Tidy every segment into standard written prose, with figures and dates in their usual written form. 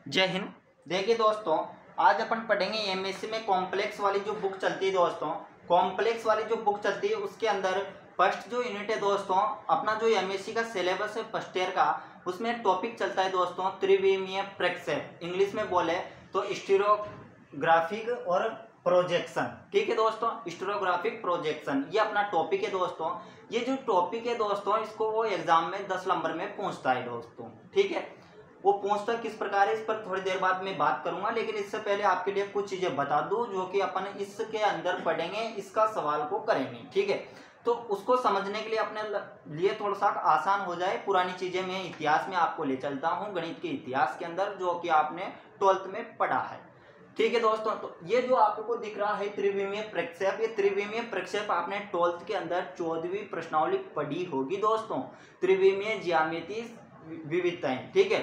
जय हिंद। देखिए दोस्तों, आज अपन पढ़ेंगे एमएससी में कॉम्प्लेक्स वाली जो बुक चलती है दोस्तों, कॉम्प्लेक्स वाली जो बुक चलती है उसके अंदर फर्स्ट जो यूनिट है दोस्तों, अपना जो एमएससी का सिलेबस है फर्स्ट ईयर का, उसमें एक टॉपिक चलता है दोस्तों त्रिविमीय प्रक्षेप, इंग्लिश में बोले तो स्टीरियोग्राफिक और प्रोजेक्शन। ठीक है दोस्तों, स्टीरियोग्राफिक प्रोजेक्शन ये अपना टॉपिक है दोस्तों। ये जो टॉपिक है दोस्तों, इसको वो एग्जाम में 10 नंबर में पूछता है दोस्तों। ठीक है, वो पूछता किस प्रकार है इस पर थोड़ी देर बाद मैं बात करूंगा, लेकिन इससे पहले आपके लिए कुछ चीजें बता दूं जो कि अपन इसके अंदर पढ़ेंगे, इसका सवाल को करेंगे। ठीक है, तो उसको समझने के लिए अपने लिए थोड़ा सा आसान हो जाए, पुरानी चीजें मैं इतिहास में आपको ले चलता हूँ, गणित के इतिहास के अंदर जो कि आपने 12th में पढ़ा है। ठीक है दोस्तों, तो ये जो आपको दिख रहा है त्रिविमीय प्रक्षेप, ये त्रिविमीय प्रक्षेप आपने 12th के अंदर 14वीं प्रश्नावली पढ़ी होगी दोस्तों, त्रिविमीय ज्यामिति विविधताएं। ठीक है,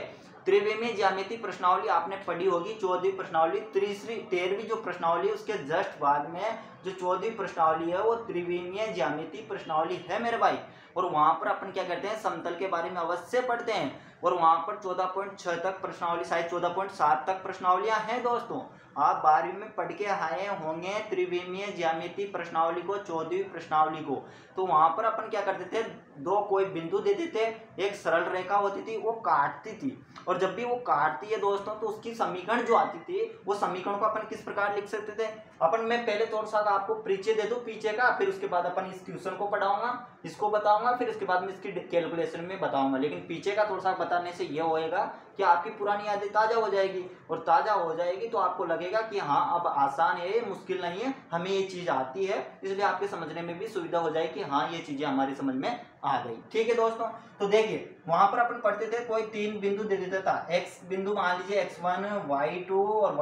त्रिविमीय ज्यामिति प्रश्नावली आपने पढ़ी होगी, 14वीं प्रश्नावली। 13वीं जो प्रश्नावली है उसके जस्ट बाद में जो 14वीं प्रश्नावली है वो त्रिविमीय ज्यामिति प्रश्नावली है मेरे भाई। और वहां पर अपन क्या करते हैं, समतल के बारे में अवश्य पढ़ते हैं, और वहां पर 14.6 तक प्रश्नावली, शायद 14.7 तक प्रश्नावलियां हैं दोस्तों। आप 12वीं में पढ़ के आए होंगे त्रिविमीय ज्यामिति प्रश्नावली को, 14वीं प्रश्नावली को। तो वहां पर अपन क्या करते थे, दो कोई बिंदु देते थे, एक सरल रेखा होती थी वो काटती थी, और जब भी वो काटती है दोस्तों तो उसकी समीकरण जो आती थी वो समीकरण को अपन किस प्रकार लिख सकते थे। अपन मैं पहले थोड़ा सा आपको परिचय दे दूं पीछे का, फिर उसके बाद अपन इस क्वेश्चन को पढ़ाऊंगा, इसको बताऊंगा, फिर उसके बाद में इसकी कैलकुलेशन में बताऊंगा। लेकिन पीछे का थोड़ा सा बताने से यह होएगा कि आपकी पुरानी यादें ताजा हो जाएगी, और ताजा हो जाएगी तो आपको लगेगा कि हाँ अब आसान है, मुश्किल नहीं है, हमें ये चीज आती है, इसलिए आपके समझने में भी सुविधा हो जाएगी, हाँ ये चीजें हमारी समझ में आ गई। ठीक है दोस्तों, तो देखिए वहां पर अपन पढ़ते थे कोई 3 बिंदु दे देता था, एक्स बिंदु मान लीजिए x1 y2 और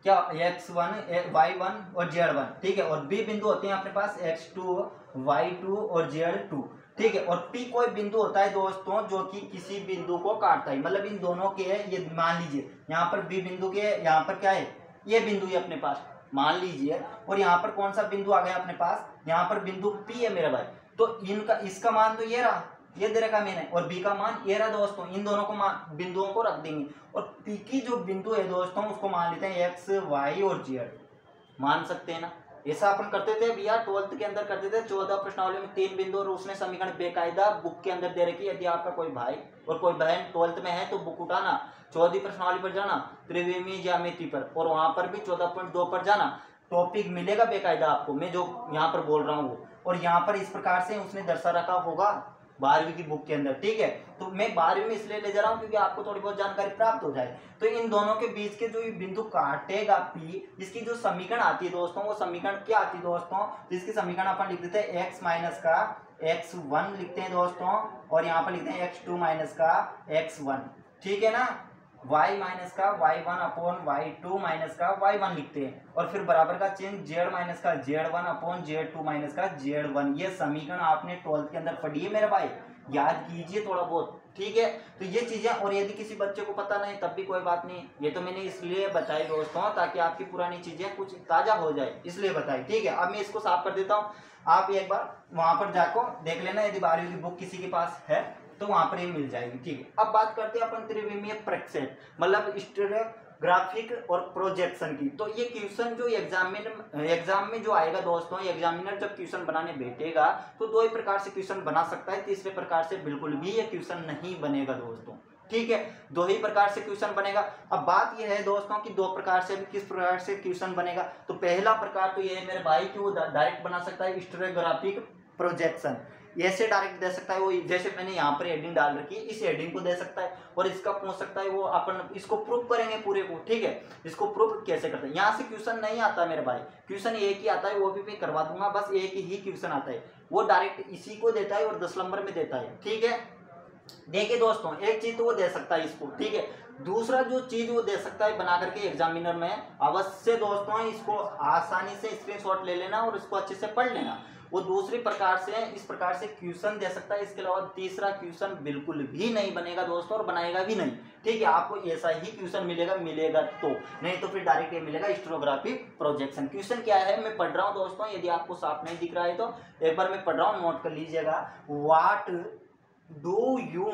x1 y1 और z1। ठीक है, और बी बिंदु होते हैं अपने पास x2 y2 और z2। ठीक है, और P कोई बिंदु होता है दोस्तों जो कि किसी बिंदु को काटता है, मतलब इन दोनों के, ये मान लीजिए यहाँ पर B बिंदु के, यहाँ पर क्या है, ये बिंदु है अपने पास मान लीजिए, और यहाँ पर कौन सा बिंदु आ गया अपने पास, यहाँ पर बिंदु P है मेरा भाई। तो इनका, इसका मान तो ये रहा, ये दे रखा मैंने, और बी का मान ये रहा दोस्तों। इन दोनों को मान, बिंदुओं को रख देंगे, और पी की जो बिंदु है दोस्तों उसको मान लेते हैं एक्स वाई और जेड, मान सकते हैं ना। ऐसा अपन करते थे भैया, 12th के अंदर करते थे। 14 प्रश्नावली में 3 बिंदु और उसने समीकरण बेकायदा बुक के अंदर दे रखी है। यदि आपका कोई भाई और कोई बहन 12th में है तो बुक उठाना, 14वीं प्रश्नावली पर जाना, त्रिविमीय ज्यामिति पर, और वहां पर भी 14.2 पर जाना, टॉपिक मिलेगा बेकायदा आपको, मैं जो यहाँ पर बोल रहा हूँ वो। और यहाँ पर इस प्रकार से उसने दर्शा रखा होगा 12वीं की बुक के अंदर। ठीक है, तो मैं 12वीं में इसलिए ले जा रहा हूँ क्योंकि आपको थोड़ी बहुत जानकारी प्राप्त हो जाए। तो इन दोनों के बीच के जो ये बिंदु काटेगा P, इसकी जो समीकरण आती है दोस्तों, वो समीकरण क्या आती है दोस्तों, जिसकी समीकरण अपन लिख देते हैं x माइनस का x1 लिखते हैं दोस्तों, और यहाँ पर लिखते हैं x2 माइनस का x1। ठीक है ना, y माइनस का y1 अपॉन y2 माइनस का y1 लिखते हैं, और फिर बराबर का चिन्ह z माइनस का z1 अपॉन z2 माइनस का z1। ये समीकरण आपने 12th के अंदर पढ़ी है मेरे भाई, याद कीजिए थोड़ा बहुत। ठीक है, तो ये चीजें, और यदि किसी बच्चे को पता नहीं तब भी कोई बात नहीं, ये तो मैंने इसलिए बताई दोस्तों ताकि आपकी पुरानी चीजें कुछ ताजा हो जाए, इसलिए बताई। ठीक है, अब मैं इसको साफ कर देता हूँ, आप एक बार वहां पर जाकर देख लेना, यदि 12वीं की बुक किसी के पास है तो वहां पर ये मिल जाएगी। ठीक है, अब बात करते हैं अपन त्रिविमीय प्रक्षेप, मतलब स्टीरियोग्राफिक और प्रोजेक्शन की। तो ये क्वेश्चन जो एग्जाम में जो आएगा दोस्तों, एग्जामिनर जब क्वेश्चन बनाने बैठेगा तो दो ही प्रकार से क्वेश्चन बना सकता है, तीसरे प्रकार से बिल्कुल भी ये क्वेश्चन नहीं बनेगा दोस्तों। ठीक है, दो ही प्रकार से क्वेश्चन बनेगा। अब बात यह है दोस्तों कि दो प्रकार से किस प्रकार से क्वेश्चन बनेगा, तो पहला प्रकार तो ये है मेरे भाई कि वो डायरेक्ट बना सकता है स्टीरियोग्राफिक प्रोजेक्शन, ऐसे डायरेक्ट दे सकता है वो, जैसे मैंने यहाँ पर हेडिंग डाल रखी है इस हेडिंग को दे सकता है, और इसका पूछ सकता है वो, अपन इसको प्रूफ करेंगे पूरे को। ठीक है, इसको प्रूफ कैसे करते हैं, यहाँ से क्वेश्चन नहीं आता मेरे भाई, क्वेश्चन एक ही आता है, वो भी मैं करवा दूंगा, बस एक ही क्वेश्चन आता है, वो डायरेक्ट इसी को देता है और 10 नंबर में देता है। ठीक है, देखिए दोस्तों, एक चीज तो वो दे सकता है इसको। ठीक है, दूसरा जो चीज वो दे सकता है बना करके एग्जामिनर में, अवश्य दोस्तों इसको आसानी से स्क्रीनशॉट ले लेना और इसको अच्छे से पढ़ लेना। वो दूसरी प्रकार से इस प्रकार से क्वेश्चन दे सकता है, इसके अलावा तीसरा क्वेश्चन बिल्कुल भी नहीं बनेगा दोस्तों, और बनाएगा भी नहीं। ठीक है, आपको ऐसा ही क्वेश्चन मिलेगा तो, नहीं तो फिर डायरेक्ट ये मिलेगा स्टीरियोग्राफिक प्रोजेक्शन। क्वेश्चन क्या है मैं पढ़ रहा हूँ दोस्तों, यदि आपको साफ नहीं दिख रहा है तो एक बार मैं पढ़ रहा हूँ, नोट कर लीजिएगा। व्हाट डू यू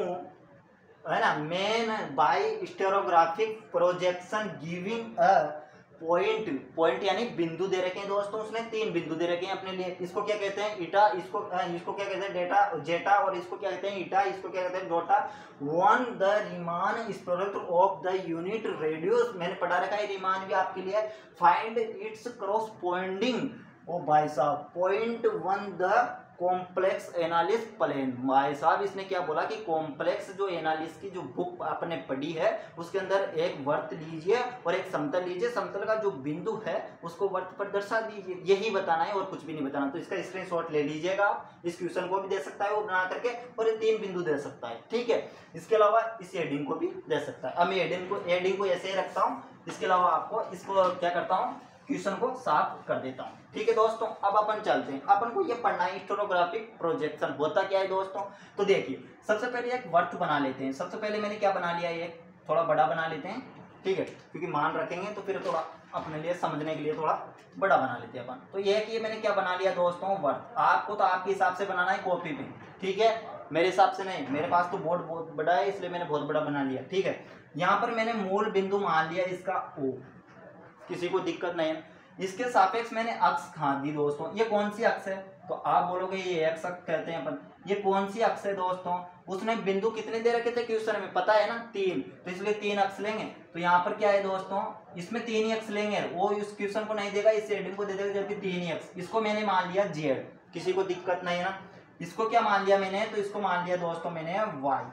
है ना, main by stereographic projection giving a point, point यानी बिंदु दे रखे हैं दोस्तों, उसने 3 बिंदु दे रखे हैं अपने लिए। इसको क्या कहते हैं, ईटा, इसको क्या कहते हैं, डेटा जेटा, और इसको क्या कहते हैं, ईटा, इसको क्या कहते हैं, डोटा। One the Riemann is product of the unit radius, मैंने पढ़ा रखा है रीमान भी आपके लिए। फाइंड इट्स क्रॉसपोंडिंग, ओ भाई साहब, point one the complex analysis plane. भाई साहब इसने क्या बोला कि कॉम्प्लेक्स जो एनालिस की जो बुक आपने पढ़ी है उसके अंदर एक वर्त लीजिए और एक समतल लीजिए, समतल का जो बिंदु है उसको वर्त पर दर्शा दीजिए, यही बताना है और कुछ भी नहीं बताना। तो इसका स्क्रीनशॉट ले लीजिएगा, इस क्वेश्चन को भी दे सकता है वो बना करके, और ये 3 बिंदु दे सकता है, ठीक है। इसके अलावा इस हेडिंग को भी दे सकता है। अब मैं हेडिंग को ऐसे ही रखता हूँ, इसके अलावा आपको इसको क्या करता हूँ, क्वेश्चन को साफ कर देता हूँ, ठीक है दोस्तों। अब अपन चलते हैं, अपन को ये पढ़ना है स्टेरोग्राफिक प्रोजेक्शन होता क्या है दोस्तों। तो देखिए सबसे पहले एक वर्त बना लेते हैं। सबसे पहले मैंने क्या बना लिया, एक थोड़ा बड़ा बना लेते हैं, ठीक है, क्योंकि मान रखेंगे तो फिर थोड़ा अपने लिए समझने के लिए थोड़ा बड़ा बना लेते हैं अपन। तो ये है कि मैंने क्या बना लिया दोस्तों, वर्त। आपको तो आपके हिसाब से बनाना है कॉपी पे, ठीक है, मेरे हिसाब से नहीं, मेरे पास तो बोर्ड बहुत बड़ा है इसलिए मैंने बहुत बड़ा बना लिया, ठीक है। यहाँ पर मैंने मूल बिंदु मान लिया इसका O, किसी को दिक्कत नहीं है। इसके सापेक्ष मैंने अक्ष खान दी दोस्तों। ये कौन सी अक्ष है, तो आप बोलोगे ये एक्स अक्ष कहते हैं अपन। ये कौन सी अक्ष है दोस्तों, उसने बिंदु कितने दे रखे थे क्वेश्चन में, पता है ना, 3, तो इसलिए 3 अक्ष लेंगे। तो यहाँ पर क्या है दोस्तों, इसमें 3 ही अक्ष लेंगे, वो इस क्वेश्चन को नहीं देगा, इस हेडिंग को दे देगा, जबकि 3 ही अक्ष। इसको मैंने मान लिया जेड, किसी को दिक्कत नहीं है ना। इसको क्या मान लिया मैंने, तो इसको मान लिया दोस्तों मैंने वाई।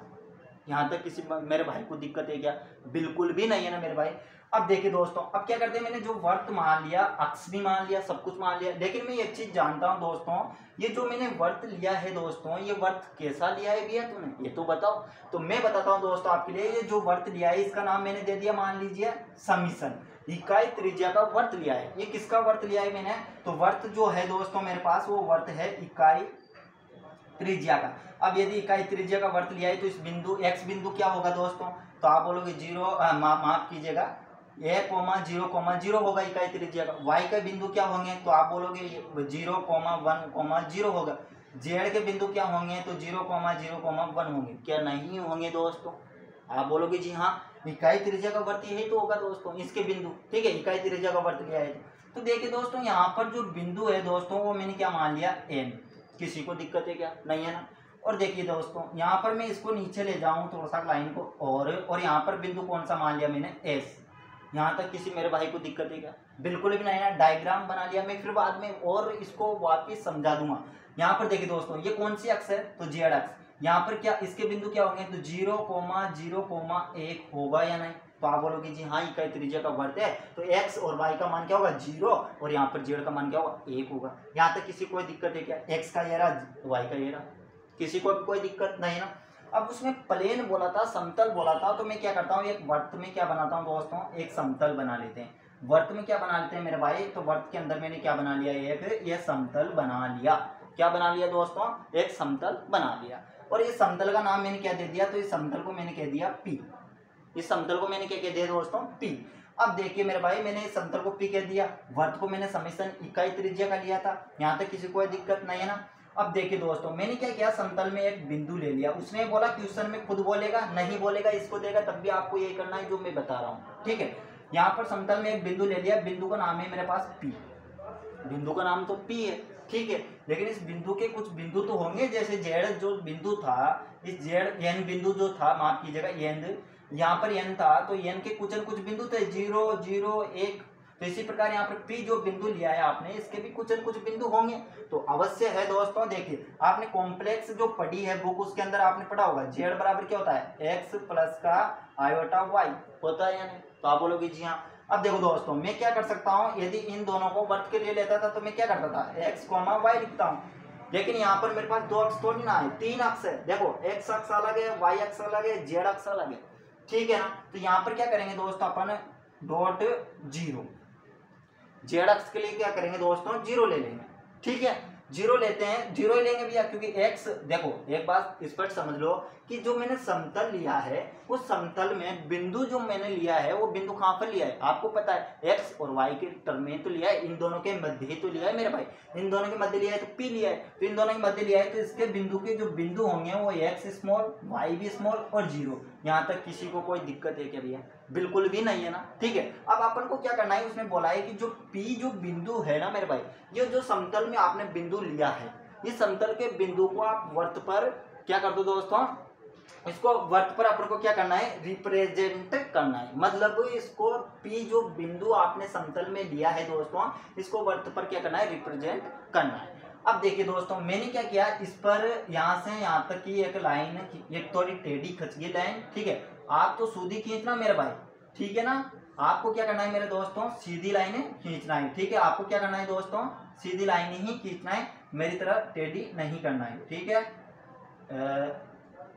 यहाँ तक किसी मेरे भाई को दिक्कत है क्या, बिल्कुल भी नहीं है ना मेरे भाई। अब देखिए दोस्तों, अब क्या करते हैं, मैंने जो वर्त मान लिया, अक्ष भी मान लिया, सब कुछ मान लिया, लेकिन मैं एक चीज जानता हूं दोस्तों, ये जो मैंने वर्त लिया है दोस्तों, ये वर्त कैसा लिया है भैया तूने, ये तो बताओ। तो मैं बताता हूं दोस्तों आपके लिए, ये जो वर्त लिया है इसका नाम मैंने दे दिया, मान लीजिए समीशन। इकाई त्रिज्या का वर्त लिया है। ये किसका वर्त लिया है मैंने, तो वर्त जो है दोस्तों मेरे पास वो वर्त है इकाई त्रिज्या का। अब यदि इकाई त्रिज्या का वर्त लिया है तो इस बिंदु एक्स बिंदु क्या होगा दोस्तों, तो आप बोलोगे 0, माफ कीजिएगा, 1,0,0 होगा इकाई त्रिज्या का। वाई के बिंदु क्या होंगे, तो आप बोलोगे 0,1,0 होगा। जेड के बिंदु क्या होंगे, तो 0,0,1 होंगे। क्या नहीं होंगे दोस्तों, आप बोलोगे जी हाँ, इकाई त्रिज्या का वर्त यही तो होगा दोस्तों, इसके बिंदु, ठीक है, इकाई त्रिज्या का वर्त लिया है। तो देखिए दोस्तों यहाँ पर जो बिंदु है दोस्तों वो मैंने क्या मान लिया, एन। किसी को दिक्कत है क्या, नहीं है ना। और देखिए दोस्तों यहाँ पर मैं इसको नीचे ले जाऊं थोड़ा सा लाइन को, और यहाँ पर बिंदु कौन सा मान लिया मैंने, एस। यहाँ तक किसी मेरे भाई को दिक्कत है क्या, बिल्कुल भी नहीं है। डायग्राम बना लिया मैं, फिर बाद में और इसको वापिस समझा दूंगा। यहाँ पर देखिए दोस्तों ये कौन सी अक्ष है, तो जेड अक्ष। यहाँ पर क्या इसके बिंदु क्या होंगे, तो 0,0,1 होगा या नहीं, तो आप बोलोगे जी हाँ इकाई त्रिज्या का वर्त है, तो एक्स और वाई का मान क्या होगा 0, और यहाँ पर जेड का मान क्या होगा 1 होगा। यहाँ तक किसी कोई दिक्कत है क्या, एक्स का ये रहा, वाई का ये रहा, किसी को भी कोई दिक्कत नहीं ना। अब उसमें प्लेन बोला था, समतल बोला था, तो मैं क्या करता हूँ, एक वर्त में क्या बनाता हूँ दोस्तों, एक समतल बना लेते हैं। वर्त में क्या बना लेते हैं मेरे भाई, तो वर्त के अंदर मैंने क्या बना लिया, एक ये समतल बना लिया। क्या बना लिया दोस्तों, एक समतल बना लिया। और ये समतल का नाम मैंने क्या दे दिया, तो इस समतल को मैंने कह दिया पी। इस समतल को मैंने क्या कह दिया दोस्तों, पी। अब देखिए मेरे भाई, मैंने इस समतल को पी कह दिया, वर्त को मैंने समीशन इकाई त्रिज्या का लिया था। यहाँ तक किसी को दिक्कत नहीं है ना। अब देखिए दोस्तों मैंने क्या किया, समतल में एक बिंदु ले लिया। उसने बोला क्वेश्चन में खुद बोलेगा, नहीं बोलेगा इसको देगा, तब भी आपको यही करना है जो मैं बता रहा हूँ, ठीक है। यहाँ पर समतल में एक बिंदु ले लिया, बिंदु का नाम है मेरे पास पी। बिंदु का नाम तो पी है, ठीक है, लेकिन इस बिंदु के कुछ बिंदु तो होंगे, जैसे जेड जो बिंदु था, इस जेड एन बिंदु जो था, माफ कीजिएगा एन, यहाँ पर एन था, तो एन के कुछ न कुछ बिंदु थे 0, 0, 1। तो इसी प्रकार यहाँ पर पी जो बिंदु लिया है आपने, इसके भी कुछ न कुछ बिंदु होंगे, तो अवश्य है दोस्तों। देखिए आपने कॉम्प्लेक्स जो पढ़ी है बुक, उसके अंदर आपने पढ़ा होगा जेड बराबर क्या होता है, एक्स प्लस का आयोटा वाई होता है या नहीं, तो आप बोलोगे जी हाँ। अब देखो दोस्तों मैं क्या कर सकता हूँ, यदि इन दोनों को वर्त के लिए लेता था तो मैं क्या करता था, एक्स कॉमा वाई लिखता हूँ। लेकिन यहाँ पर मेरे पास 2 अक्ष थोड़ी ना है, 3 अक्ष है। देखो एक्स अक्ष अलग है, वाई अक्ष अलग है, जेड अक्ष अलग है, ठीक है ना। तो यहाँ पर क्या करेंगे दोस्तों, अपन डॉट 0, जेड अक्ष के लिए क्या करेंगे दोस्तों, 0 ले लेंगे, ठीक है। 0 लेते हैं, 0 ही लेंगे भैया, क्योंकि x, देखो एक बात स्पष्ट समझ लो कि जो मैंने समतल लिया है उस समतल में बिंदु जो मैंने लिया है वो बिंदु कहाँ पर लिया है आपको पता है, x और y के टर्म में तो लिया है, इन दोनों के मध्य ही तो लिया है मेरे भाई, इन दोनों के मध्य लिया है तो p लिया है, तो इन दोनों के मध्य लिया है, तो इसके बिंदु के जो बिंदु होंगे वो x स्मॉल, y भी स्मॉल और 0। यहाँ तक किसी को कोई दिक्कत है क्या भैया? बिल्कुल भी नहीं है ना, ठीक है। अब अपन को क्या करना है, उसने बोला है कि जो P जो बिंदु है ना मेरे भाई, ये जो समतल में आपने बिंदु लिया है, इस समतल के बिंदु को आप वर्त पर क्या कर दो दोस्तों, इसको वर्त पर अपन को क्या करना है, रिप्रेजेंट करना है। मतलब इसको P जो बिंदु आपने समतल में लिया है दोस्तों, इसको वर्त पर क्या करना है, रिप्रेजेंट करना है। अब देखिए दोस्तों, मैंने क्या किया, इस पर यहाँ से यहाँ तक की एक लाइन, ये थोड़ी टेढ़ी खींच गई लाइन, ठीक है। आप तो सीधी खींचना मेरे भाई, ठीक है ना। आपको क्या करना है मेरे दोस्तों, सीधी लाइनें खींचना है, ठीक है। आपको क्या करना है दोस्तों, सीधी लाइन ही खींचना है, मेरी तरह टेढ़ी नहीं करना है, ठीक है।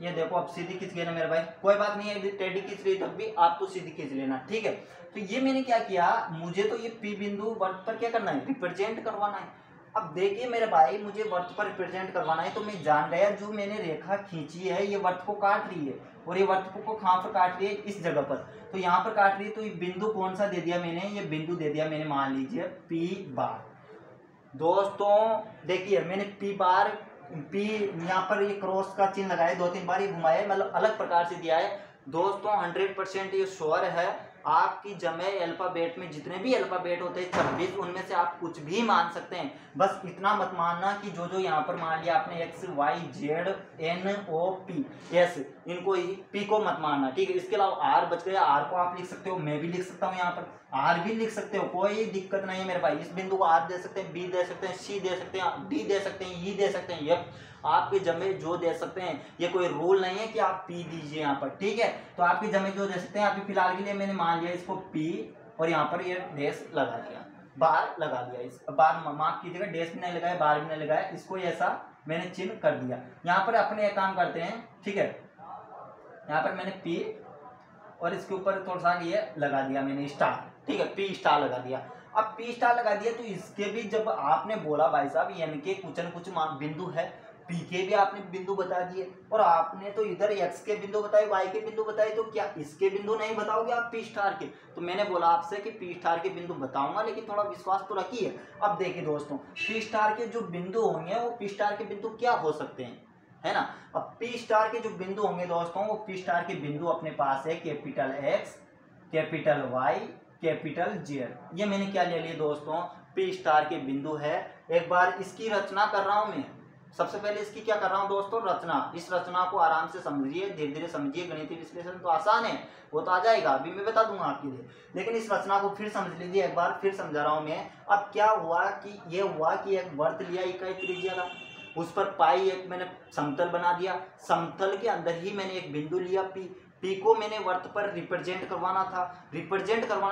ये देखो अब सीधी खींच गई ना मेरे भाई, कोई बात नहीं है, टेढ़ी खींच रही तब भी आप तो सीधी खींच लेना, ठीक है। तो ये मैंने क्या किया, मुझे तो ये P बिंदु वर्त पर क्या करना है, रिप्रेजेंट करवाना है। अब देखिए मेरे भाई, मुझे वर्त पर रिप्रेजेंट करवाना है, तो मैं जान गया जो मैंने रेखा खींची है ये वर्त को काट रही है, और ये वर्त को कहाँ पर काट रही है, इस जगह पर, तो यहाँ पर काट रही है। तो ये बिंदु कौन सा दे दिया मैंने, ये बिंदु दे दिया मैंने, मान लीजिए P बार। दोस्तों देखिए मैंने P बार, P यहाँ पर ये क्रॉस का चिन्ह लगाया, 2-3 बार ये घुमाया, मतलब अलग प्रकार से दिया है दोस्तों। 100% ये श्योर है, आपकी जमे अल्फाबेट में जितने भी अल्फाबेट होते हैं 26, उनमें से आप कुछ भी मान सकते हैं। बस इतना मत मानना कि जो जो यहाँ पर मान लिया आपने X Y Z N O P S, इनको ही P को मत मानना, ठीक है। इसके अलावा R बच गया, R को आप लिख सकते हो, मैं भी लिख सकता हूँ, यहाँ पर R भी लिख सकते हो, कोई दिक्कत नहीं है मेरे भाई। इस बिंदु को R दे सकते हैं, B दे सकते हैं, C दे सकते हैं, D दे सकते हैं, E दे सकते हैं, F आपके जमे जो दे सकते हैं। ये कोई रूल नहीं है कि आप P दीजिए यहाँ पर, ठीक है। तो आपके जमे जो दे सकते हैं, अभी फिलहाल के लिए मैंने मान लिया इसको P, और यहाँ पर ये डैश लगा दिया, बार लगा दिया। इस बार माफ कीजिएगा, डैश भी नहीं लगाया, बार भी नहीं लगाया, इसको ऐसा मैंने चिन्ह कर दिया। यहाँ पर अपने एक काम करते हैं, ठीक है। यहाँ पर मैंने P और इसके ऊपर थोड़ा सा ये लगा दिया मैंने स्टार, ठीक है, P स्टार लगा दिया। अब P स्टार लगा दिया, तो इसके भी जब आपने बोला भाई साहब एन के कुछ न कुछ बिंदु है, P के भी आपने बिंदु बता दिए, और आपने तो इधर X के बिंदु बताए, Y के बिंदु बताए, तो क्या इसके बिंदु नहीं बताओगे आप P स्टार के? तो मैंने बोला आपसे कि P स्टार के बिंदु बताऊंगा, लेकिन थोड़ा विश्वास तो रखिए। अब देखिए दोस्तों, P स्टार के जो बिंदु होंगे वो P स्टार के बिंदु क्या हो सकते हैं, है ना। अब P स्टार के जो बिंदु होंगे दोस्तों, वो P स्टार के बिंदु अपने पास है capital X, capital Y, capital Z। ये मैंने क्या ले लिया दोस्तों, P स्टार के बिंदु है। एक बार इसकी रचना कर रहा हूं मैं, सबसे पहले इसकी क्या कर रहा हूं दोस्तों, रचना। इस रचना को आराम से समझिए, धीरे धीरे समझिए, गणितीय विश्लेषण तो आसान है, वो तो आ जाएगा, अभी मैं बता दूंगा आपके लिए, लेकिन इस रचना को फिर समझ लीजिए एक बार, फिर समझा रहा हूं मैं। अब क्या हुआ कि ये हुआ कि एक वर्त लिया इकाई त्रिज्या का, उस पर पाई एक मैंने समतल बना दिया, समतल के अंदर ही मैंने एक बिंदु लिया P को मैंने वर्त पर रिप्रेजेंट करवाना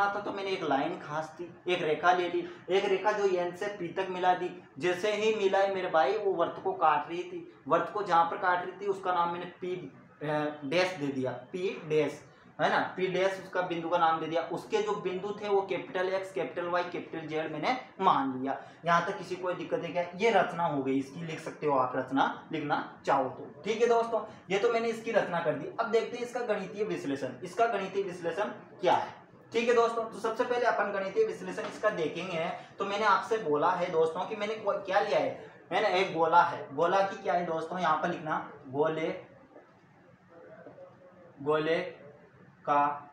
था, तो मैंने एक लाइन खींच दी, एक रेखा ले ली, एक रेखा जो N से P तक मिला दी। जैसे ही मिलाए मेरे भाई, वो वर्त को काट रही थी, वर्त को जहां पर काट रही थी उसका नाम मैंने P डैश दे दिया, P डैश, है ना, P डैश उसका बिंदु का नाम दे दिया। उसके जो बिंदु थे वो capital X, capital Y, capital Z मैंने मान लिया। यहाँ तक किसी कोई दिक्कत है क्या? ये रचना हो गई इसकी, लिख सकते हो आप रचना लिखना चाहो तो, ठीक है दोस्तों। ये तो मैंने इसकी रचना कर दी। अब देखते हैं इसका गणितीय विश्लेषण, इसका गणितीय विश्लेषण क्या है, ठीक है दोस्तों। तो सबसे पहले अपन गणितीय विश्लेषण इसका देखेंगे। तो मैंने आपसे बोला है दोस्तों कि मैंने क्या लिया है, मैंने एक गोला है, गोला की क्या है दोस्तों, यहाँ पर लिखना, गोले का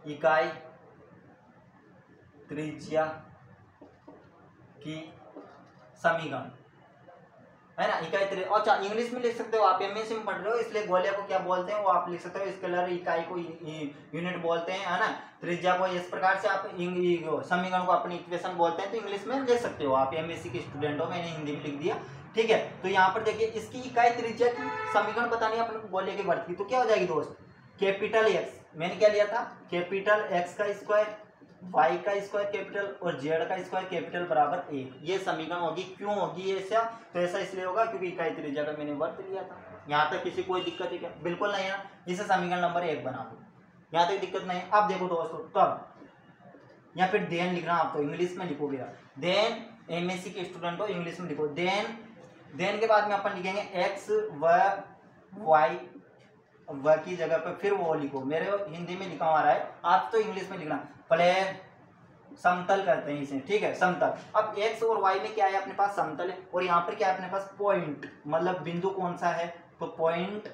इकाई त्रिज्या की समीकरण, है ना, इकाई त्रिज्या। अच्छा इंग्लिश में लिख सकते हो आप, एमएससी में पढ़ रहे हो इसलिए गोले को क्या बोलते हैं वो आप लिख सकते हो, स्केलर इकाई को यूनिट बोलते हैं, है ना, त्रिज्या को इस प्रकार से आप समीकरण को अपनी इक्वेशन बोलते हैं, तो इंग्लिश में लिख सकते हो आप, एमएससी के स्टूडेंट हो, मैंने हिंदी में लिख दिया, ठीक है। तो यहाँ पर देखिए इसकी इकाई त्रिज्या की समीकरण बतानी है अपने गोले के वर्त की, तो क्या हो जाएगी दोस्त, कैपिटल X मैंने क्या लिया था, कैपिटल X का स्क्वायर, Y का स्क्वायर कैपिटल, और Z का स्क्वायर कैपिटल बराबर 1। ये समीकरण होगी। क्यों होगी ऐसा, तो ऐसा इसलिए होगा क्योंकि इकाई त्रिज्या का मैंने वर्त लिया था। यहाँ तक किसी कोई दिक्कत है क्या? बिल्कुल नहीं है, इसे समीकरण नंबर 1 बना दो, यहाँ तक दिक्कत नहीं है। अब देखो दोस्तों, तब या फिर देन लिखना, आप तो इंग्लिश में लिखोगे, देन एमएससी के स्टूडेंट हो इंग्लिश में लिखो, देन के बाद में अपन लिखेंगे X व Y, व की जगह पे फिर वो लिखो, मेरे हिंदी में लिखा हुआ रहा है, आप तो इंग्लिश में लिखना, प्लेन समतल करते हैं इसे, ठीक है, समतल। अब X और Y में क्या है अपने पास, समतल है, और यहाँ पर क्या है अपने पास, पॉइंट, मतलब बिंदु कौन सा है, तो पॉइंट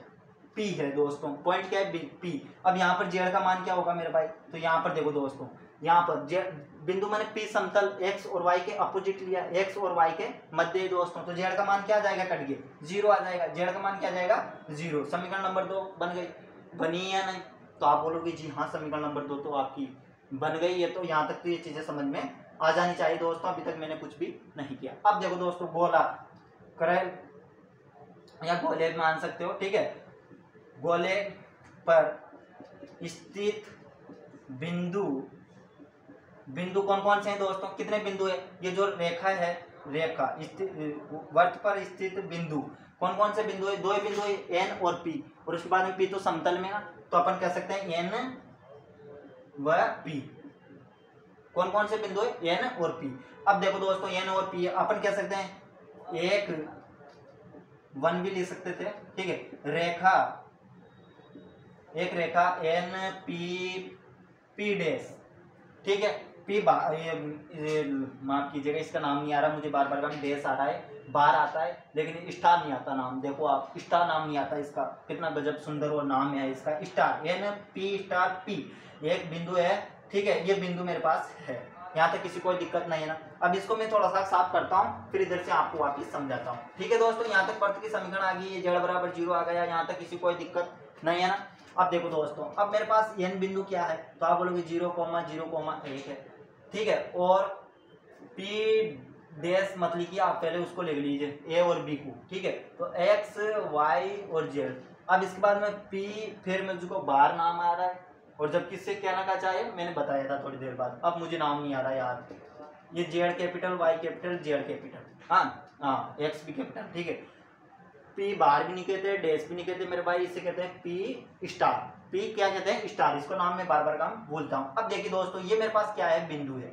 P है दोस्तों, पॉइंट क्या है P। अब यहाँ पर Z का मान क्या होगा मेरे भाई, तो यहाँ पर देखो दोस्तों, यहाँ पर बिंदु मैंने P समतल x और y के अपोजिट लिया, x और y के मध्य दोस्तों, तो Z का मान क्या आ जाएगा, कट के 0 आ जाएगा, Z का मान क्या आ जाएगा 0। समीकरण नंबर 2 बन गई, बनी या नहीं, तो आप बोलोगे जी हाँ समीकरण नंबर 2 तो आपकी बन गई है। तो यहाँ तक तो ये चीजें समझ में आ जानी चाहिए दोस्तों, अभी तक मैंने कुछ भी नहीं किया। अब देखो दोस्तों, गोला करेल या गोले मान सकते हो, ठीक है, गोले पर स्थित बिंदु कौन कौन से हैं दोस्तों, कितने बिंदु है, ये जो रेखा है, रेखा वर्त पर स्थित बिंदु कौन कौन से बिंदु है, दो बिंदु है N और P, और उसके बाद में P तो समतल में ना, तो अपन कह सकते हैं N व P। कौन कौन से बिंदु है, N और P। अब देखो दोस्तों, N और P अपन कह सकते हैं एक 1 भी ले सकते थे, ठीक है, रेखा, एक रेखा NP डैश, ठीक है, P ये माफ कीजिएगा, इसका नाम नहीं आ रहा मुझे, बार बार का डैश आ रहा है, बार आता है, लेकिन स्टार नहीं आता नाम, देखो आप स्टार नाम नहीं आता इसका, कितना गजब सुंदर और नाम है इसका, स्टार, NP स्टार P एक बिंदु है, ठीक है, ये बिंदु मेरे पास है, यहाँ तक किसी कोई दिक्कत नहीं है ना। अब इसको मैं थोड़ा सा साफ करता हूँ, फिर इधर से आपको वापिस समझाता हूँ, ठीक है दोस्तों। यहाँ तक वर्त की समीकरण आ गई, Z बराबर 0 आ गया, यहाँ तक किसी कोई दिक्कत नहीं है ना। अब देखो दोस्तों, अब मेरे पास N बिंदु क्या है, तो आप बोलोगे 0,0,1 है, ठीक है, और P डैश मतलब कि आप पहले उसको लिख लीजिए A और B को, ठीक है, तो X Y और Z। अब इसके बाद में P, फिर मुझको बार नाम आ रहा है, और जब किससे कहना का चाहे मैंने बताया था थोड़ी देर बाद, अब मुझे नाम नहीं आ रहा यार, ये Z capital, Y capital, Z capital, हाँ X भी कैपिटल, ठीक है, P बार भी नहीं कहते, डैश भी नहीं कहते मेरे भाई, इसे कहते हैं P स्टार। P क्या कहते हैं, स्टार, इसको नाम मैं बार बार काम भूलता हूँ। अब देखिए दोस्तों, ये मेरे पास क्या है, बिंदु है,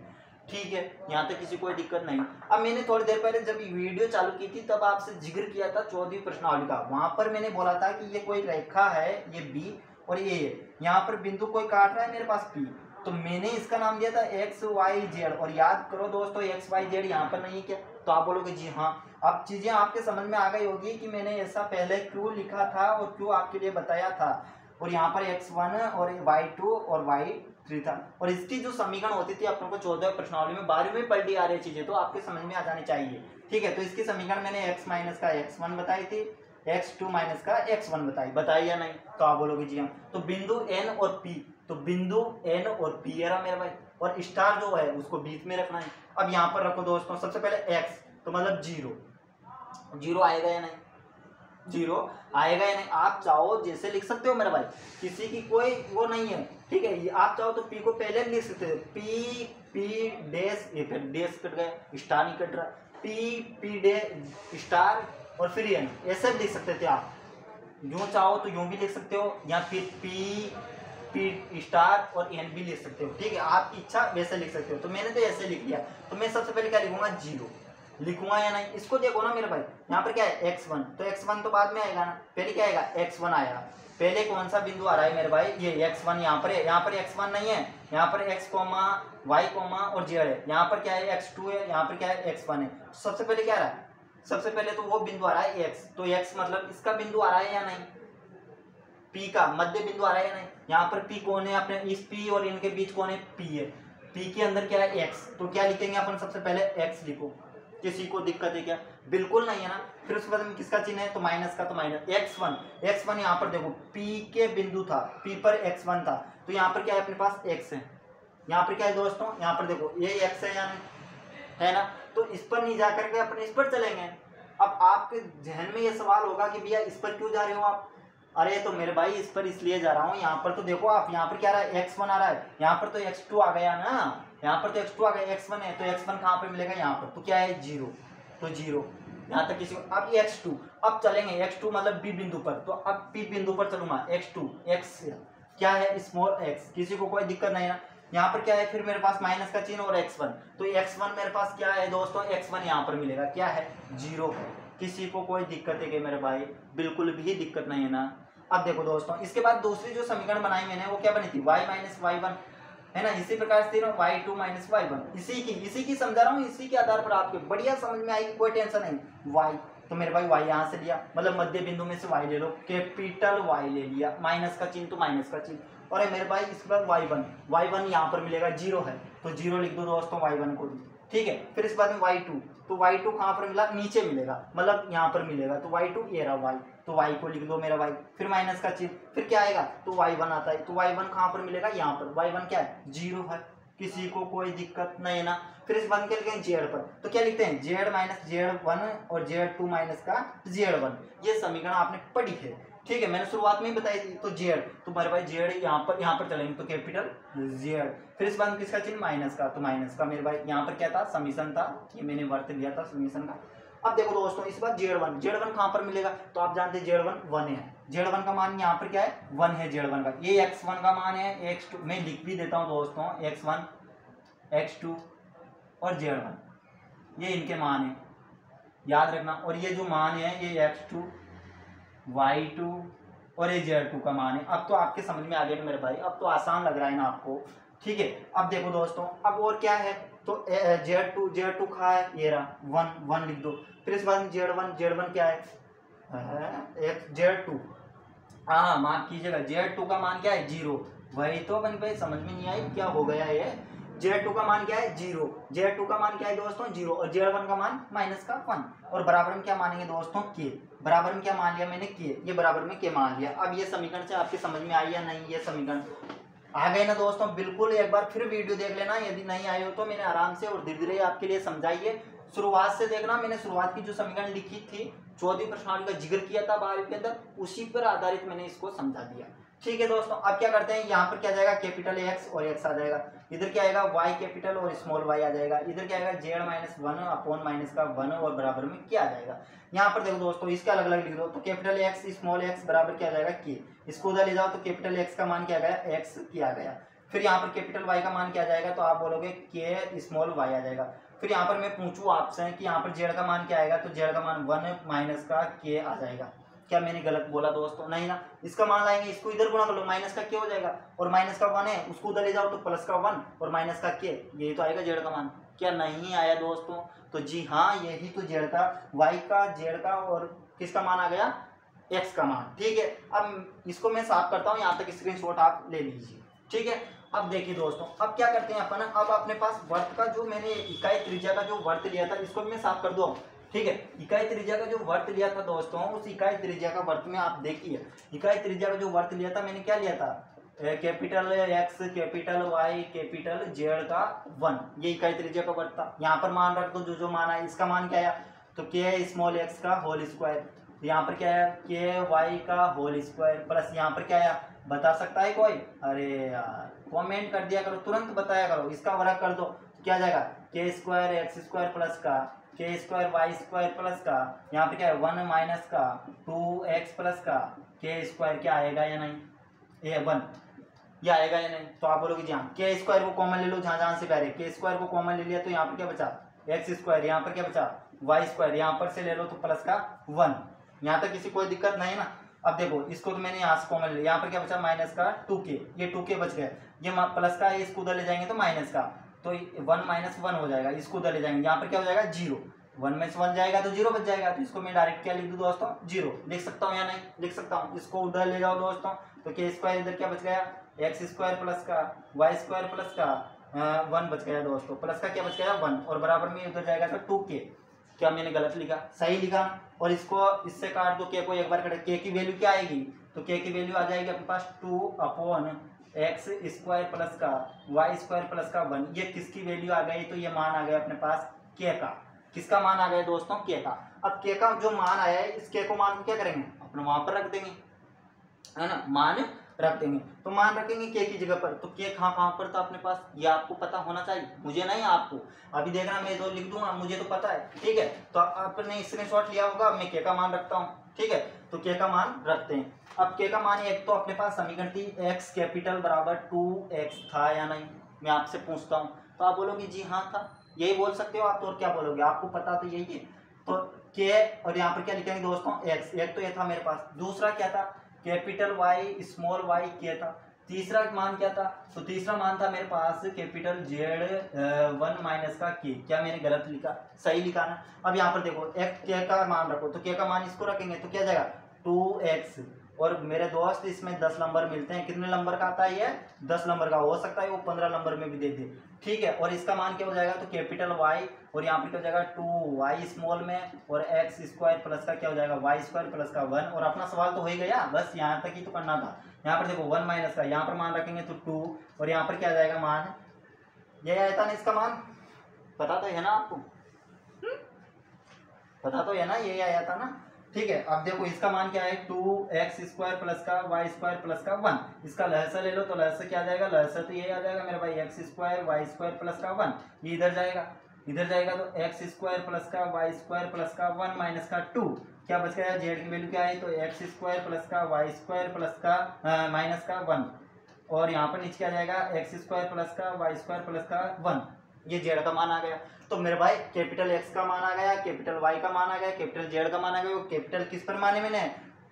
ठीक है, यहाँ तक किसी कोई दिक्कत नहीं। अब मैंने थोड़ी देर पहले जब वीडियो चालू की थी तब आपसे जिक्र किया था 14वीं प्रश्नावली का, वहां पर मैंने बोला था कि ये कोई रेखा है, ये B और ये यहाँ पर बिंदु कोई काट रहा है मेरे पास P, तो मैंने इसका नाम दिया था XYZ, और याद करो दोस्तों XYZ यहाँ पर नहीं क्या, तो आप बोलोगे जी हाँ। अब चीजें आपके समझ में आ गई होगी कि मैंने ऐसा पहले क्यों लिखा था और क्यों आपके लिए बताया था, और यहाँ पर X1 और Y2 और Y3 था, और इसकी जो समीकरण होती थी अपनों को 14 प्रश्नावली में 12वीं में पढ़ ली आ रही चीजें, तो आपके समझ में आ जानी चाहिए, ठीक है। तो इसकी समीकरण मैंने x माइनस का x1 बताई थी, x2 माइनस का x1 बताई या नहीं, तो आप बोलोगे जी हम। तो बिंदु N और P, तो बिंदु N और P है मेरा भाई, और स्टार जो है उसको बीच में रखना है। अब यहाँ पर रखो दोस्तों, सबसे पहले x, तो मतलब 0 आएगा या नहीं, 0 आएगा या नहीं। आप चाहो जैसे लिख सकते हो मेरा भाई, किसी की कोई वो नहीं है, ठीक है, आप चाहो तो P को पहले लिख सकते हो, P डैश, ये फिर डैश कट गया, स्टार नहीं कट रहा, P डैश स्टार और फिर N, ऐसे भी लिख सकते थे आप, यूं चाहो तो यूं भी लिख सकते हो, या फिर P स्टार और N भी लिख सकते हो, ठीक है, आपकी इच्छा वैसे लिख सकते हो। तो मैंने तो ऐसे लिख लिया, तो मैं सबसे पहले क्या लिखूंगा, 0 लिखूंगा या नहीं। इसको देखो ना मेरे भाई, यहाँ पर क्या है x1, तो x1 तो बाद में आएगा ना, पहले क्या आएगा, x1 आया, पहले कौन सा बिंदु आ रहा है मेरे भाई, ये x1 यहाँ पर है, यहाँ पर x1 नहीं है, यहाँ पर x, y और z है, यहाँ पर क्या है x2 है, यहाँ पर क्या है x1 है। सबसे पहले क्या आ रहा है, सबसे पहले तो वो बिंदु आ रहा है x, तो x मतलब इसका बिंदु आ रहा है या नहीं, P का मध्य बिंदु आ रहा है या नहीं। यहाँ पर P कौन है, अपने इस P और इनके बीच कौन है, P है, P के अंदर क्या है x, तो क्या लिखेंगे अपन, सबसे पहले x लिखो, किसी को दिक्कत है क्या, बिल्कुल नहीं है ना। फिर उसके बाद में किसका चिन्ह है, तो माइनस का, तो माइनस x1 यहाँ पर देखो P के बिंदु था, P पर x1 था, तो यहाँ पर क्या है अपने पास x है, यहाँ पर क्या है दोस्तों, यहाँ पर देखो ये x है या नहीं, है ना, तो इस पर नहीं जा करके अपने इस पर चलेंगे। अब आपके जहन में ये सवाल होगा कि भैया इस पर क्यों जा रहे हो आप, अरे तो मेरे भाई इस पर इसलिए जा रहा हूँ, यहाँ पर तो देखो आप, यहाँ पर क्या आ रहा है, x1 आ रहा है, यहाँ पर तो x2 आ गया ना, यहाँ पर तो x2 आ गया, x1 है, तो x1 कहाँ पे मिलेगा, यहाँ पर, तो क्या है 0, तो 0 यहाँ तक किसी को। अब x2, अब चलेंगे x2 मतलब B बिंदु पर, तो अब P बिंदु पर चलूंगा, x2 x क्या है स्मॉल x, किसी को कोई दिक्कत नहीं ना। यहाँ पर क्या है, फिर मेरे पास माइनस का चिन्ह और x1, तो x1 मेरे पास क्या है दोस्तों, x1 यहाँ पर मिलेगा, क्या है 0, किसी को कोई दिक्कत है कि मेरे भाई, बिल्कुल भी दिक्कत नहीं है ना। अब देखो दोस्तों, इसके बाद दूसरी जो समीकरण बनाई मैंने वो क्या बनी थी, y माइनस y1, है ना, इसी प्रकार से y2 माइनस y1, इसी की समझा रहा हूँ, इसी के आधार पर आपके बढ़िया समझ में आएगी, कोई टेंशन नहीं। y तो मेरे भाई y यहाँ से लिया, मतलब मध्य बिंदु में से y ले लो, कैपिटल Y ले लिया, माइनस का चिन्ह तो माइनस का चिन्ह। और मेरे भाई इसके बाद y1 यहाँ पर मिलेगा 0 है तो 0 लिख दो दोस्तों y1 को भी, ठीक है। फिर इस बाद में y2, तो y2 कहाँ पर मिला, नीचे मिलेगा, मतलब यहाँ पर मिलेगा, तो y2 ये रहा y, तो y को लिख दो मेरा y, फिर माइनस का चिन्ह, फिर क्या आएगा, तो y1 आता है, तो y1 कहाँ पर मिलेगा, यहाँ पर, y1 क्या है, 0 है, किसी को कोई दिक्कत नहीं ना। फिर इस बात के लिखेंगे जेड पर, तो क्या लिखते हैं, जेड माइनस Z1 और Z2 माइनस का Z1, ये समीकरण आपने पढ़ी है, ठीक है, मैंने शुरुआत में ही बताई थी। तो जेड, तो मेरे भाई जेड यहाँ पर चलेंगे, तो कैपिटल जेड, फिर इस बात में किसका चिन्ह, माइनस का, तो माइनस का मेरे भाई यहाँ पर क्या था, समीशन था, ये मैंने वर्त लिया था समीशन का। अब देखो दोस्तों इस बार Z1 कहाँ पर मिलेगा, तो आप जानते हैं Z1 1 है, Z1 का मान यहाँ पर क्या है, 1 है Z1 का, ये x1 का मान है, x2 मैं लिख भी देता हूँ दोस्तों, x1 x2 और Z1 ये इनके मान है, याद रखना। और ये जो मान है ये x2 y2 और ये Z2 का मान है। अब तो आपके समझ में आ गया मेरे भाई, अब तो आसान लग रहा है ना आपको, ठीक है। अब देखो दोस्तों अब और क्या है, तो Z2 कहा है, ये रहा 1 लिख दो, फिर इस बाद Z1 क्या है, Z2, हाँ माफ कीजिएगा, Z2 का मान क्या है, 0, वही तो बनी भाई, समझ में नहीं आई क्या हो गया ये, Z2 का मान क्या है, 0, Z2 का मान क्या है दोस्तों, 0, और Z1 का मान माइनस का 1, और बराबर में क्या मानेंगे दोस्तों, k, बराबर में क्या मान लिया मैंने, k, ये बराबर में k मान लिया। अब ये समीकरण से आपके समझ में आई या नहीं, ये समीकरण आ गए ना दोस्तों, बिल्कुल एक बार फिर वीडियो देख लेना, यदि नहीं आई हो तो मैंने आराम से और धीरे धीरे आपके लिए समझाइए, शुरुआत से देखना, मैंने शुरुआत की जो समीकरण लिखी थी, चौथी प्रश्नावली का जिक्र किया था 12वीं के अंदर, उसी पर आधारित मैंने इसको समझा दिया, ठीक है दोस्तों। अब क्या करते हैं, यहाँ पर क्या जाएगा, कैपिटल X और X आ जाएगा, इधर क्या आएगा Y कैपिटल और स्मॉल y आ जाएगा, इधर क्या आएगा Z-1 अपॉन माइनस का 1 और बराबर में क्या आ जाएगा। यहाँ पर देखो दोस्तों इसके अलग अलग लिख दो, तो कैपिटल X स्मॉल x बराबर क्या आ जाएगा, k, इसको उधर ले जाओ तो कैपिटल X का मान क्या आ गया, x क्या आ गया, फिर यहाँ पर कैपिटल Y का मान क्या आ जाएगा, तो आप बोलोगे k स्मॉल y आ जाएगा। फिर यहाँ पर मैं पूछूं आपसे कि यहाँ पर Z का मान क्या आएगा, तो Z का मान 1 माइनस का k आ जाएगा। क्या मैंने गलत बोला दोस्तों, नहीं ना, इसका मान लाएंगे, इसको इधर गुणा कर लो, माइनस का k हो जाएगा, और माइनस का 1 है उसको उधर ले जाओ तो प्लस का 1 और माइनस का k, यही तो आएगा Z का मान। क्या नहीं आया दोस्तों, तो जी हाँ यही तो Z का, Y का, Z का और किसका मान आ गया, X का मान, ठीक है। अब इसको मैं साफ करता हूँ, यहाँ तक स्क्रीनशॉट आप ले लीजिए, ठीक है। अब देखिए दोस्तों अब क्या करते हैं अपन, अब अपने पास वर्त का जो मैंने इकाई त्रिज्या का जो वर्त लिया था इसको भी मैं साफ कर दूँ, ठीक है। इकाई त्रिज्या का जो वर्त लिया था दोस्तों, उस इकाई त्रिज्या का वर्त में आप देखिए, इकाई त्रिज्या का जो वर्त लिया था मैंने क्या लिया था, capital X capital Y capital Z का 1, ये इकाई त्रिज्या का वर्त था। यहाँ पर मान रख दो जो मान आया, इसका मान क्या आया, तो k स्मॉल x का होल स्क्वायर, यहाँ पर क्या आया, k y का होल स्क्वायर, प्लस यहाँ पर क्या आया, बता सकता है कोई, अरे यार कमेंट कर दिया करो, तुरंत बताया करो, इसका वर्ग कर दो क्या आ जाएगा, k square x square plus का k square y square plus का, यहाँ पे क्या है 1 माइनस का 2x प्लस का k स्क्वायर, क्या आएगा या नहीं, ये 1 ये आएगा या नहीं, तो आप बोलोगे जी हाँ। k स्क्वायर को कॉमन ले लो, जहाँ जहाँ से पहले k स्क्वायर को कॉमन ले लिया तो यहाँ पर क्या बचा, x स्क्वायर, यहाँ पर क्या बचा y स्क्वायर, यहाँ पर से ले लो तो प्लस का 1, यहाँ तक किसी कोई दिक्कत नहीं ना। अब देखो इसको तो मैंने यहाँ से कॉमन ले लिया, यहाँ पर क्या बचा माइनस का 2k, ये 2k बच गया, ये प्लस का, इसको उधर ले जाएंगे तो माइनस का, तो 1 माइनस 1 हो जाएगा, इसको उधर ले जाएंगे, यहाँ पर क्या हो जाएगा 0, 1 में से 1 जाएगा तो 0 बच जाएगा, तो इसको मैं डायरेक्ट क्या लिख दूँ दोस्तों, 0 लिख सकता हूँ या नहीं लिख सकता हूँ, इसको उधर ले जाओ दोस्तों, तो k स्क्वायर इधर क्या बच गया, x स्क्वायर प्लस का y स्क्वायर प्लस का 1 बच गया दोस्तों, प्लस का क्या बच गया 1, और बराबर में उधर जाएगा तो 2k, क्या मैंने गलत लिखा, सही लिखा, और इसको इससे काट दो, k को एक बार काटे, k की वैल्यू क्या आएगी, तो k की वैल्यू आ जाएगी अपने पास 2 अपॉन x स्क्वायर प्लस का y स्क्वायर प्लस का 1, ये किसकी वैल्यू आ गई, तो ये मान आ गया अपने पास k का, किसका मान आ गया दोस्तों, k का। अब k का जो मान आया है, इस k को मान को क्या करेंगे, अपने वहां पर रख देंगे, है ना, मान रख देंगे, तो मान रखेंगे k की जगह पर, तो k कहाँ पर था अपने पास, ये आपको पता होना चाहिए, मुझे नहीं आपको, अभी देखना मैं तो लिख दूंगा, मुझे तो पता है, ठीक है। तो आपने स्क्रीनशॉट लिया होगा, मैं k का मान रखता हूँ, ठीक है, तो k का मान रखते हैं। अब k का मान एक तो अपने पास समीकरण थी x कैपिटल बराबर 2x था या नहीं, मैं आपसे पूछता हूँ, तो आप बोलोगे जी हाँ था, यही बोल सकते हो आप, तो और क्या बोलोगे, आपको पता तो यही है, तो k और यहाँ पर क्या लिखेंगे दोस्तों x, एक तो ये था मेरे पास, दूसरा क्या था capital Y small y k था, तीसरा मान क्या था, तो तीसरा मान था मेरे पास कैपिटल Z1 माइनस का K। क्या मैंने गलत लिखा, सही लिखा ना। अब यहाँ पर देखो एक K का मान रखो, तो K का मान इसको रखेंगे तो क्या जाएगा 2x। और मेरे दोस्त इसमें 10 नंबर मिलते हैं, कितने नंबर का आता है ये 10 नंबर का, हो सकता है वो 15 नंबर में भी दे दे, ठीक है। और इसका मान क्या हो जाएगा, तो कैपिटल Y और यहाँ पर क्या हो जाएगा 2y स्मॉल में और x स्क्वायर प्लस का क्या हो जाएगा y स्क्वायर प्लस का 1। और अपना सवाल तो हो ही गया, बस यहाँ तक ही तो करना था। यहाँ पर देखो 1 माइनस का यहाँ पर मान रखेंगे तो 2 और यहाँ पर क्या आ जाएगा मान, ये आया था ना इसका मान, पता तो है ना आपको, पता तो है ना, ये आया था ना, ठीक है। अब देखो इसका मान क्या है 2x स्क्वायर प्लस का y स्क्वायर प्लस का 1। इसका लहसा ले लो तो लहसा क्या आ जाएगा, लहसा तो ये आ जाएगा मेरा भाई x square y square plus का 1। ये इधर जाएगा, इधर जाएगा तो x स्क्वायर प्लस का y स्क्वायर प्लस का 1 माइनस का 2, क्या बच गया, z की वैल्यू क्या है, तो x स्क्वायर प्लस का y स्क्वायर प्लस का माइनस का 1। और यहाँ पर नीचे क्या जाएगा x स्क्वायर प्लस का y स्क्वायर प्लस का 1। ये z का मान आ गया। तो मेरे भाई कैपिटल X का मान आ गया, कैपिटल Y का मान आ गया, कैपिटल Z का मान आ गया। कैपिटल किस पर माने मैंने,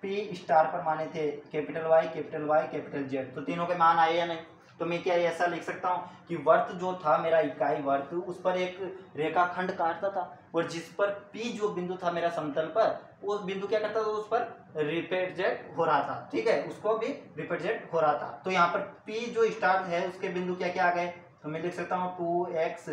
P स्टार पर माने थे, capital Y capital Y capital Z, तो तीनों के मान आए या नहीं। तो मैं क्या ऐसा लिख सकता हूँ कि वर्त जो था मेरा इकाई वर्त, उस पर एक रेखाखंड काटता था और जिस पर P जो बिंदु था मेरा समतल पर, वो बिंदु क्या करता था, उस पर रिप्रेजेंट हो रहा था, ठीक है, उसको भी रिप्रेजेंट हो रहा था। तो यहाँ पर P जो स्टार है उसके बिंदु क्या क्या आ गए, तो मैं लिख सकता हूँ 2x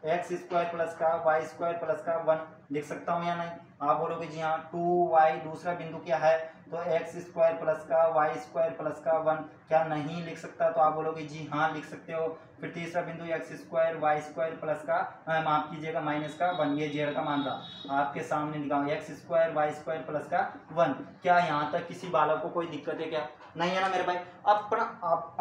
x स्क्वायर प्लस का y स्क्वायर प्लस का 1 लिख सकता हूँ या नहीं। आप बोलोगे जी हाँ 2y दूसरा बिंदु क्या है, तो x स्क्वायर प्लस का y स्क्वायर प्लस का 1 क्या नहीं लिख सकता, तो आप बोलोगे जी हाँ लिख सकते हो। फिर तीसरा बिंदु x square y square plus का माफ कीजिएगा माइनस का 1, ये जेड का मान रहा आपके सामने दिखाऊँ, x square y square plus का 1। क्या यहाँ तक किसी बालक को कोई दिक्कत है क्या, नहीं है ना मेरे भाई।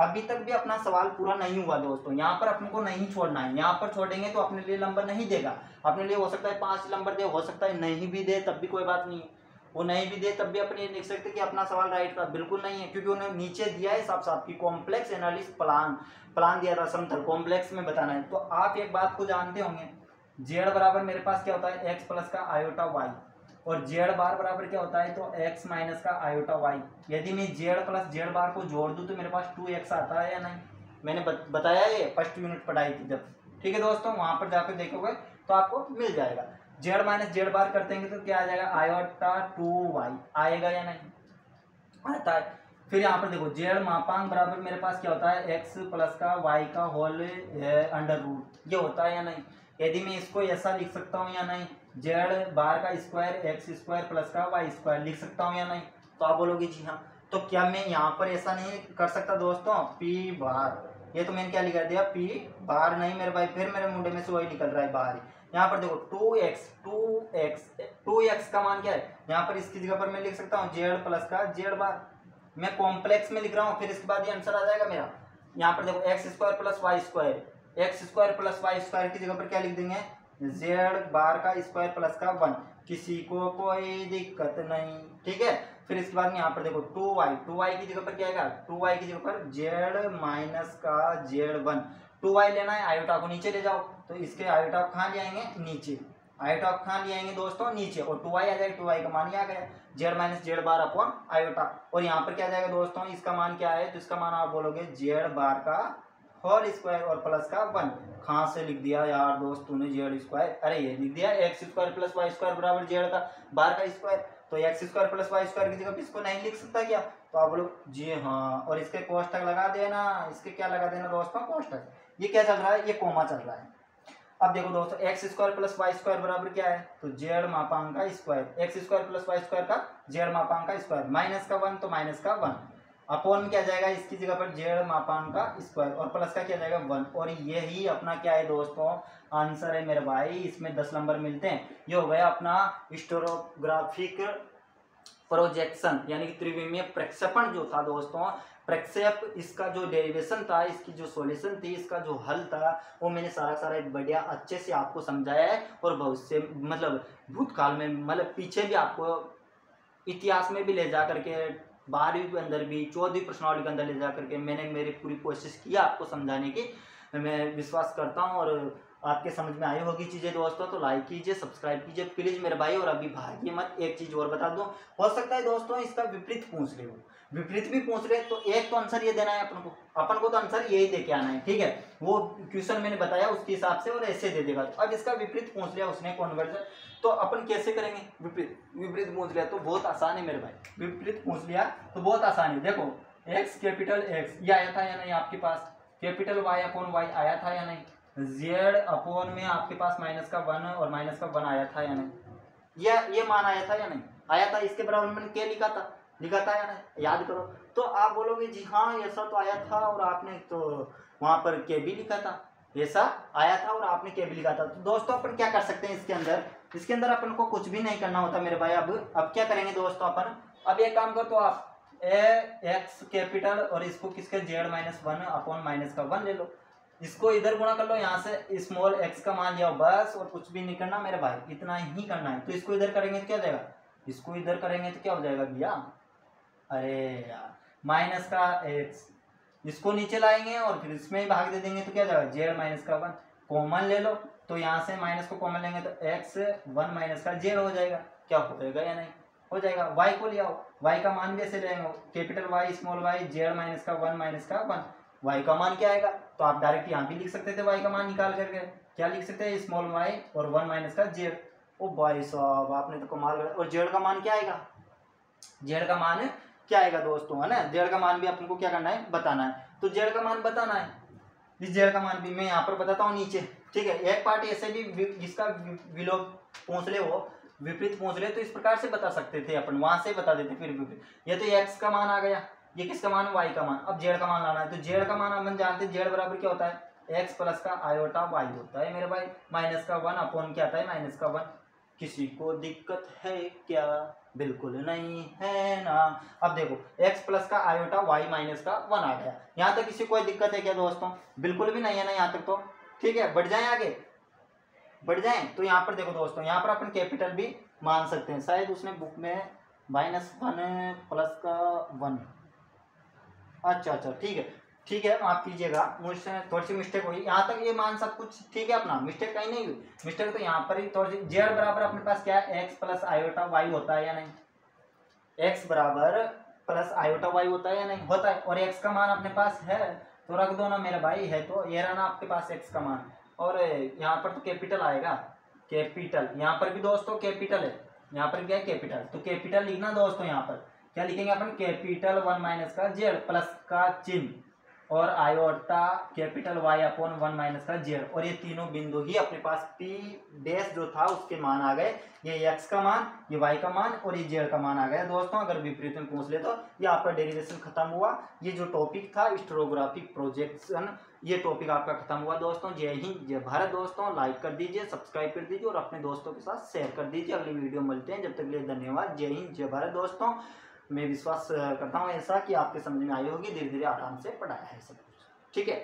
अभी तक भी अपना सवाल पूरा नहीं हुआ दोस्तों, यहाँ पर अपने को नहीं छोड़ना है, यहाँ पर छोड़ेंगे तो अपने लिए नंबर नहीं देगा। अपने लिए हो सकता है 5 नंबर दे, हो सकता है नहीं भी दे, तब भी कोई बात नहीं है। वो नहीं भी दे तब भी अपने लिख सकते कि अपना सवाल राइट था, बिल्कुल नहीं है, क्योंकि उन्होंने नीचे दिया है साफ साफ की कॉम्प्लेक्स एनालिसिस प्लान दिया था, समतल कॉम्प्लेक्स में बताना है। तो आप एक बात को जानते होंगे, जेड बराबर मेरे पास क्या होता है एक्स प्लस का आयोटा वाई, और जेड बार बराबर क्या होता है, तो x माइनस का आयोटा y। यदि मैं जेड प्लस जेड बार को जोड़ दूं तो मेरे पास 2x आता है या नहीं, मैंने बताया ये फर्स्ट यूनिट पढ़ाई थी जब, ठीक है दोस्तों, वहां पर जाकर देखोगे तो आपको मिल जाएगा। जेड माइनस जेड बार करते हैं तो क्या आ जाएगा आयोटा 2y आएगा या नहीं, आता है। फिर यहाँ पर देखो जेड मापांक बराबर मेरे पास क्या होता है x प्लस का y का होल अंडर रूट, ये होता है या नहीं। यदि मैं इसको ऐसा लिख सकता हूँ या नहीं, जेड बार का स्क्वायर एक्स स्क्वायर प्लस का वाई स्क्वायर लिख सकता हूँ या नहीं, तो आप बोलोगे जी हाँ। तो क्या मैं यहाँ पर ऐसा नहीं कर सकता दोस्तों, पी बार, ये तो मैंने क्या लिखा दिया पी बार, नहीं मेरे भाई, फिर मेरे मुंडे में से वही निकल रहा है बाहर। यहाँ पर देखो 2x का मान क्या है, यहाँ पर इसकी जगह पर मैं लिख सकता हूँ जेड प्लस का जेड बार, मैं कॉम्प्लेक्स में लिख रहा हूँ, फिर इसके बाद ये आंसर आ जाएगा मेरा। यहाँ पर देखो x square plus y square, x square plus y square की जगह पर क्या लिख देंगे जेड बार का स्क्वायर प्लस का 1, किसी को कोई दिक्कत नहीं, ठीक है। फिर इसके बाद में यहाँ पर देखो 2y की जगह पर क्या आएगा, 2y की जगह पर जेड माइनस का जेड 1, 2y लेना है, आयोटा को नीचे ले जाओ, तो इसके आयोटा को कहाँ ले आएंगे नीचे, आयोटा को कहाँ ले आएंगे दोस्तों नीचे, और 2y आ जाएगा, 2y का मान ही आ गया Z minus Z bar upon iota. और यहाँ पर क्या जाएगा दोस्तों, इसका मान क्या है, तो इसका मान आप बोलोगे जेड बार का होल स्क्वायर और प्लस का 1। कहाँ से लिख दिया यार दोस्त तूने जेड स्क्वायर, अरे ये लिख दिया x square plus y square बराबर जेड का बार का स्क्वायर, तो x square plus y square की जगह इसको नहीं लिख सकता क्या, तो आप बोलो जी हाँ, और इसके कोष्टक लगा देना, इसके क्या लगा देना दोस्तों कोष्टक। ये क्या चल रहा है, ये कोमा चल रहा है। अब देखो दोस्तों x square plus y square बराबर क्या है, तो जेड मापांक का square, x square plus y square का जेड मापांक का स्क्वायर, माइनस का 1 तो माइनस का 1 अपॉन में क्या जाएगा इसकी जगह पर जेड मापांक का स्क्वायर और प्लस का क्या जाएगा 1। और यही अपना क्या है दोस्तों आंसर है मेरे भाई, इसमें 10 नंबर मिलते हैं। ये हो गया अपना हिस्टोग्राफिक प्रोजेक्शन यानी कि त्रिविमीय प्रक्षेपण जो था दोस्तों, प्रक्षेप इसका जो डेरिवेशन था, इसकी जो सॉल्यूशन थी, इसका जो हल था, वो मैंने सारा बढ़िया अच्छे से आपको समझाया है। और भविष्य मतलब भूतकाल में मतलब पीछे भी आपको इतिहास में भी ले जा करके 12वीं के अंदर भी 14वीं प्रश्नावली के अंदर ले जा करके मैंने मेरी पूरी कोशिश की आपको समझाने की, मैं विश्वास करता हूँ। और आपके समझ में आई होगी चीज़ें दोस्तों, तो लाइक कीजिए, सब्सक्राइब कीजिए प्लीज़ मेरे भाई। और अभी भागिए मत, एक चीज़ और बता दूँ, हो सकता है दोस्तों इसका विपरीत पूछ ले, विपरीत भी पूछ रहे तो एक तो आंसर ये देना है अपन को तो आंसर यही दे के आना है, ठीक है। वो क्वेश्चन मैंने बताया उसके हिसाब से और ऐसे दे देगा। अब इसका विपरीत पूछ लिया उसने कन्वर्जन, तो अपन कैसे करेंगे? विपरीत पूछ लिया तो बहुत आसान है मेरे भाई, विपरीत पूछ लिया तो बहुत आसान है। देखो एक्स कैपिटल एक्स ये आया था या नहीं आपके पास, कैपिटल वाई अपॉन वाई आया था या नहीं, जेड अपॉन में आपके पास माइनस का 1 और माइनस का 1 आया था या नहीं, ये मान आया था या नहीं आया था। इसके बराबर मैंने क्या लिखा था या नहीं, याद करो। तो आप बोलोगे जी हाँ ऐसा तो आया था और आपने तो वहां पर के भी लिखा था, ऐसा आया था और आपने के भी लिखा था। तो दोस्तों अपन क्या कर सकते हैं इसके अंदर अपन को कुछ भी नहीं करना होता मेरे भाई। अब क्या करेंगे दोस्तों अपन, अब एक काम करो तो आप एक्स कैपिटल और इसको किसके जेड माइनस 1 अपॉन माइनस का 1 ले लो, इसको इधर गुणा कर लो, यहाँ से स्मॉल एक्स का मान लिया बस, और कुछ भी नहीं करना मेरे भाई, इतना ही करना है। तो इसको इधर करेंगे तो क्या हो जाएगा, इसको इधर करेंगे तो क्या हो जाएगा भैया, अरे यार माइनस का एक्स, इसको नीचे लाएंगे और फिर इसमें ही भाग दे देंगे तो क्या हो जाएगा जेड माइनस का 1, कॉमन ले लो तो यहाँ से माइनस को कॉमन लेंगे तो एक्स 1 माइनस का जेड हो जाएगा। क्या होगा या नहीं हो जाएगा। वाई को ले आओ, वाई का मान भी ऐसे लेंगे, capital y small y z minus का 1 माइनस का 1, वाई का मान क्या आएगा, तो आप डायरेक्ट यहाँ भी लिख सकते थे वाई का मान निकाल करके, क्या लिख सकते हैं स्मॉल वाई और 1 माइनस का जेड। ओ भाई साहब आपने तो कमाल कर। और जेड का मान क्या आएगा, जेड का मान क्या आएगा दोस्तों, है ना, जेड का मान भी अपन को क्या करना है बताना है। तो जेड का मान बताना है, इस जेड का मान भी मैं यहाँ पर बताता हूँ नीचे, ठीक है। एक पार्ट ऐसे भी जिसका विलोम पूछ ले वो विपरीत पूछ ले तो इस प्रकार से बता सकते थे अपन, वहां से बता देते फिर विपरीत। ये तो एक्स का मान आ गया, ये किसका मान वाई का मान, अब जेड का मान लाना है। तो जेड का मान अपन जानते हैं जेड बराबर क्या होता है एक्स प्लस का आयोटा वाई होता है मेरे भाई, माइनस का 1 अपॉन क्या आता है माइनस का 1। किसी को दिक्कत है क्या, बिल्कुल नहीं है ना। अब देखो x प्लस का आयोटा y माइनस का 1 आ गया, यहाँ तक किसी कोई दिक्कत है क्या दोस्तों, बिल्कुल भी नहीं है ना यहाँ तक तो, ठीक है। बढ़ जाए आगे, बढ़ जाए तो यहाँ पर देखो दोस्तों, यहाँ पर अपन कैपिटल भी मान सकते हैं, शायद उसने बुक में -1 प्लस का 1, अच्छा ठीक है माफ कीजिएगा मुझसे थोड़ी सी मिस्टेक हुई, यहाँ तक ये मान सब कुछ ठीक है अपना, मिस्टेक कहीं नहीं हुई, मिस्टेक तो यहाँ पर ही थोड़ी सी। जेड बराबर अपने पास क्या है एक्स प्लस आयोटा वाई होता है या नहीं, एक्स बराबर प्लस आयोटा वाई होता है या नहीं होता है, और एक्स का मान अपने पास है तो रख दो ना मेरे भाई, है तो ये रहा ना आपके पास एक्स का मान, और यहाँ पर तो कैपिटल आएगा, कैपिटल यहाँ पर भी दोस्तों कैपिटल है, यहाँ पर क्या है कैपिटल, तो कैपिटल लिखना दोस्तों, यहाँ पर क्या लिखेंगे अपन कैपिटल 1 माइनस का जेड प्लस का चिन्ह और iota capital y upon 1 minus का जेड, और ये तीनों बिंदु ही अपने पास पी डैश जो था उसके मान आ गए, ये एक्स का मान ये वाई का मान और ये जेड का मान आ गया दोस्तों। अगर विपरीत में पूछ ले तो ये आपका डेरिवेशन खत्म हुआ, ये जो टॉपिक था स्टेरोग्राफिक प्रोजेक्शन ये टॉपिक आपका खत्म हुआ दोस्तों। जय हिंद जय भारत दोस्तों, लाइक कर दीजिए सब्सक्राइब कर दीजिए और अपने दोस्तों के साथ शेयर कर दीजिए। अगली वीडियो मिलते हैं, जब तक के लिए धन्यवाद। जय हिंद जय भारत दोस्तों। मैं विश्वास करता हूँ ऐसा कि आपके समझ में आई होगी, धीरे धीरे आराम से पढ़ाया है सब कुछ, ठीक है।